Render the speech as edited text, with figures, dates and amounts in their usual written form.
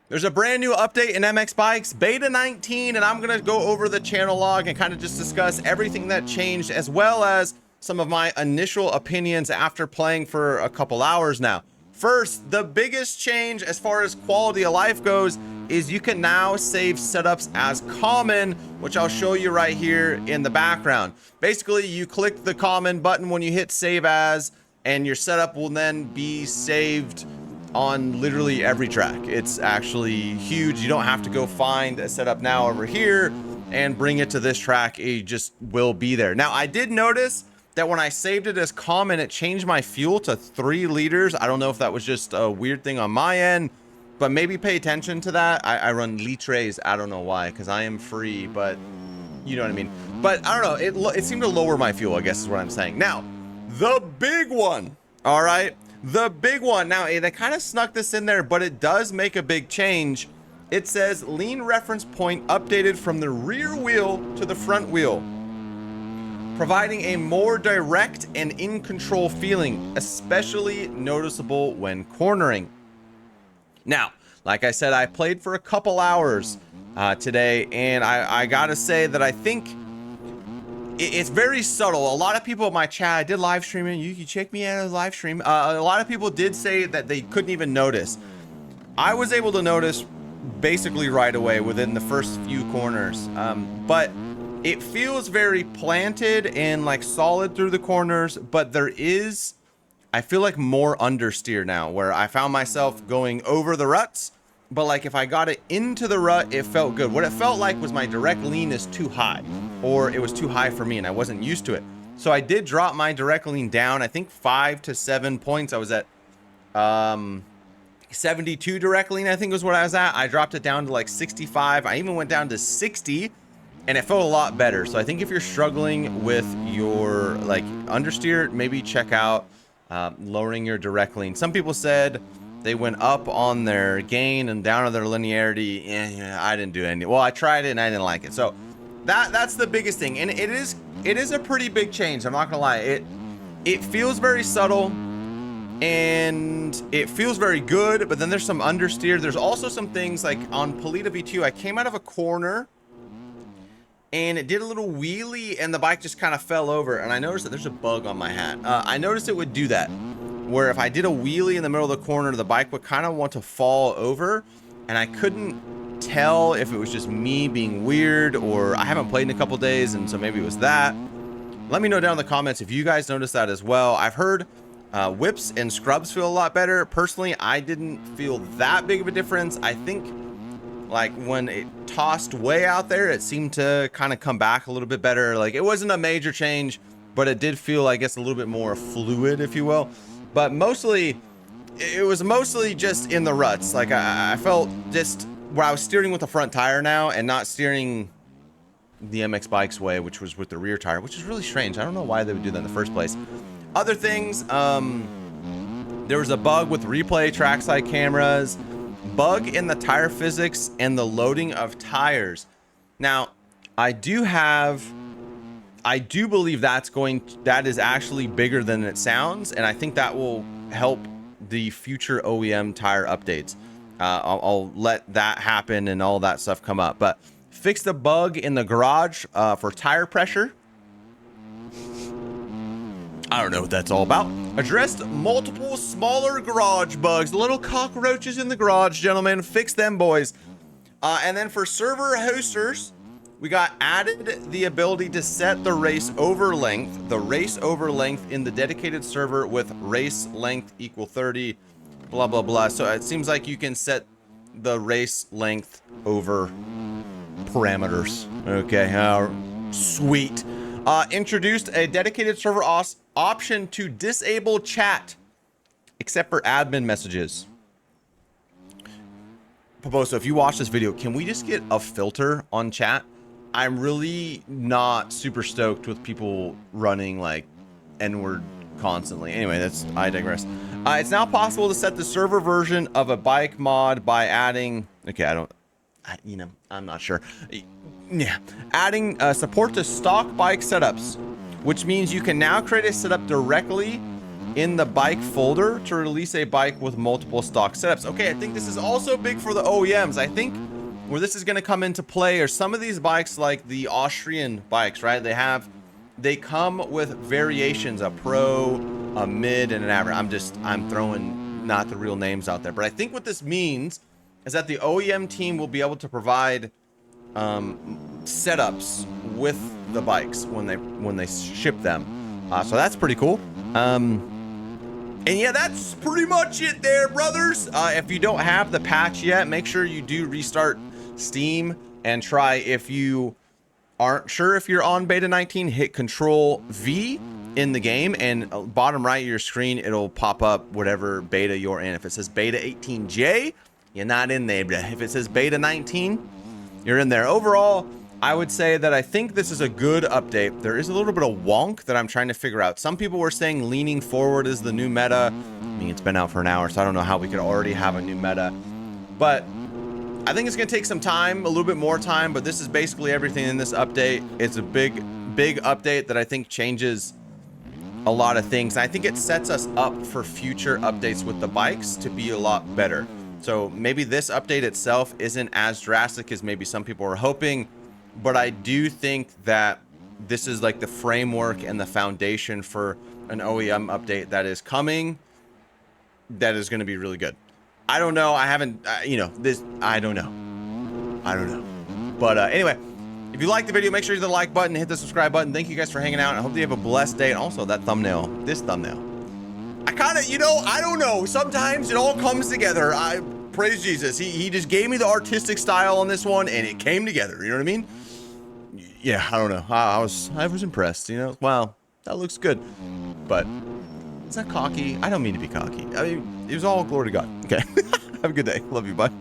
There's a brand new update in MX Bikes, Beta 19, and I'm gonna go over the channel log and kind of just discuss everything that changed, as well as some of my initial opinions after playing for a couple hours now. First, the biggest change as far as quality of life goes is you can now save setups as common, which I'll show you right here in the background. Basically, you click the common button when you hit save as, and your setup will then be saved on literally every track. It's actually huge. You don't have to go find a setup now over here and bring it to this track. It just will be there. Now, I did notice that when I saved it as common, it changed my fuel to 3 liters. I don't know if that was just a weird thing on my end, but maybe pay attention to that. I run litres. I don't know why, because I am free, but you know what I mean. But I don't know. It seemed to lower my fuel, I guess is what I'm saying. Now, the big one, all right? The big one. Now, they kind of snuck this in there, but it does make a big change. It says lean reference point updated from the rear wheel to the front wheel, providing a more direct and in control feeling, especially noticeable when cornering. Now, like I said, I played for a couple hours today, and I gotta say that I think it's very subtle. A lot of people in my chat, I did live streaming. You can check me out on live stream. A lot of people did say that they couldn't even notice. I was able to notice basically right away within the first few corners. But it feels very planted and like solid through the corners, but there is, I feel like, more understeer now, where I found myself going over the ruts, but like if I got it into the rut, it felt good. What it felt like was my direct lean is too high, or it was too high for me and I wasn't used to it. So I did drop my direct lean down, I think 5 to 7 points. I was at 72 direct lean, I think was what I was at. I dropped it down to like 65. I even went down to 60 and it felt a lot better. So I think if you're struggling with your like understeer, maybe check out lowering your direct lean. Some people said they went up on their gain and down on their linearity. Yeah, I didn't do any. Well, I tried it and I didn't like it. So that's the biggest thing. And it is a pretty big change. I'm not gonna lie. It feels very subtle and it feels very good, but then there's some understeer. There's also some things like on Polita V2, I came out of a corner and it did a little wheelie and the bike just kind of fell over, and I noticed that there's a bug on my hat. I noticed it would do that, where if I did a wheelie in the middle of the corner, the bike would kind of want to fall over, and I couldn't tell if it was just me being weird or I haven't played in a couple days, and so maybe it was that. Let me know down in the comments if you guys noticed that as well. I've heard whips and scrubs feel a lot better. Personally, I didn't feel that big of a difference. I think like when it tossed way out there, it seemed to kind of come back a little bit better. Like it wasn't a major change, but it did feel, I guess, a little bit more fluid, if you will. But mostly, it was mostly just in the ruts. Like I felt just where I was steering with the front tire now and not steering the MX Bikes way, which was with the rear tire, which is really strange. I don't know why they would do that in the first place. Other things, there was a bug with replay trackside cameras, bug in the tire physics and the loading of tires. Now, I do believe that is actually bigger than it sounds, and I think that will help the future OEM tire updates. I'll let that happen and all that stuff come up. But fix the bug in the garage for tire pressure. I don't know what that's all about. Addressed multiple smaller garage bugs, little cockroaches in the garage, gentlemen. Fix them, boys. And then for server hosters, we got added the ability to set the race over length in the dedicated server with race length equal 30, blah, blah, blah. So it seems like you can set the race length over parameters. Okay, sweet. Introduced a dedicated server option to disable chat, except for admin messages. Poposo, if you watch this video, can we just get a filter on chat? I'm really not super stoked with people running like N-word constantly. Anyway, I digress. It's now possible to set the server version of a bike mod by adding, I'm not sure. Yeah, adding support to stock bike setups, which means you can now create a setup directly in the bike folder to release a bike with multiple stock setups. Okay, I think this is also big for the OEMs. I think where this is going to come into play are some of these bikes, like the Austrian bikes, right? They come with variations, a pro, a mid, and an average. I'm throwing not the real names out there, but I think what this means is that the OEM team will be able to provide setups with the bikes when they ship them. So that's pretty cool. And yeah, that's pretty much it there, brothers. If you don't have the patch yet, make sure you do restart Steam and try. If you aren't sure if you're on beta 19, hit Control V in the game, and bottom right of your screen, it'll pop up whatever beta you're in. If it says beta 18J, you're not in there. If it says beta 19, you're in there. Overall, I would say that I think this is a good update. There is a little bit of wonk that I'm trying to figure out. Some people were saying leaning forward is the new meta. I mean, it's been out for an hour, so I don't know how we could already have a new meta. But I think it's going to take some time, a little bit more time, but this is basically everything in this update. It's a big update that I think changes a lot of things. I think it sets us up for future updates with the bikes to be a lot better. So maybe this update itself isn't as drastic as maybe some people were hoping, but I do think that this is like the framework and the foundation for an OEM update that is coming, that is going to be really good. I don't know. I haven't, I don't know. But anyway, if you like the video, make sure you hit the like button, hit the subscribe button. Thank you guys for hanging out. I hope you have a blessed day. And also that thumbnail, this thumbnail, I kind of, I don't know. Sometimes it all comes together. I praise Jesus. He just gave me the artistic style on this one and it came together. You know what I mean? Yeah, I don't know. I was impressed, Wow, that looks good. But is that cocky? I don't mean to be cocky. I mean, it was all glory to God. Okay. Have a good day. Love you. Bye.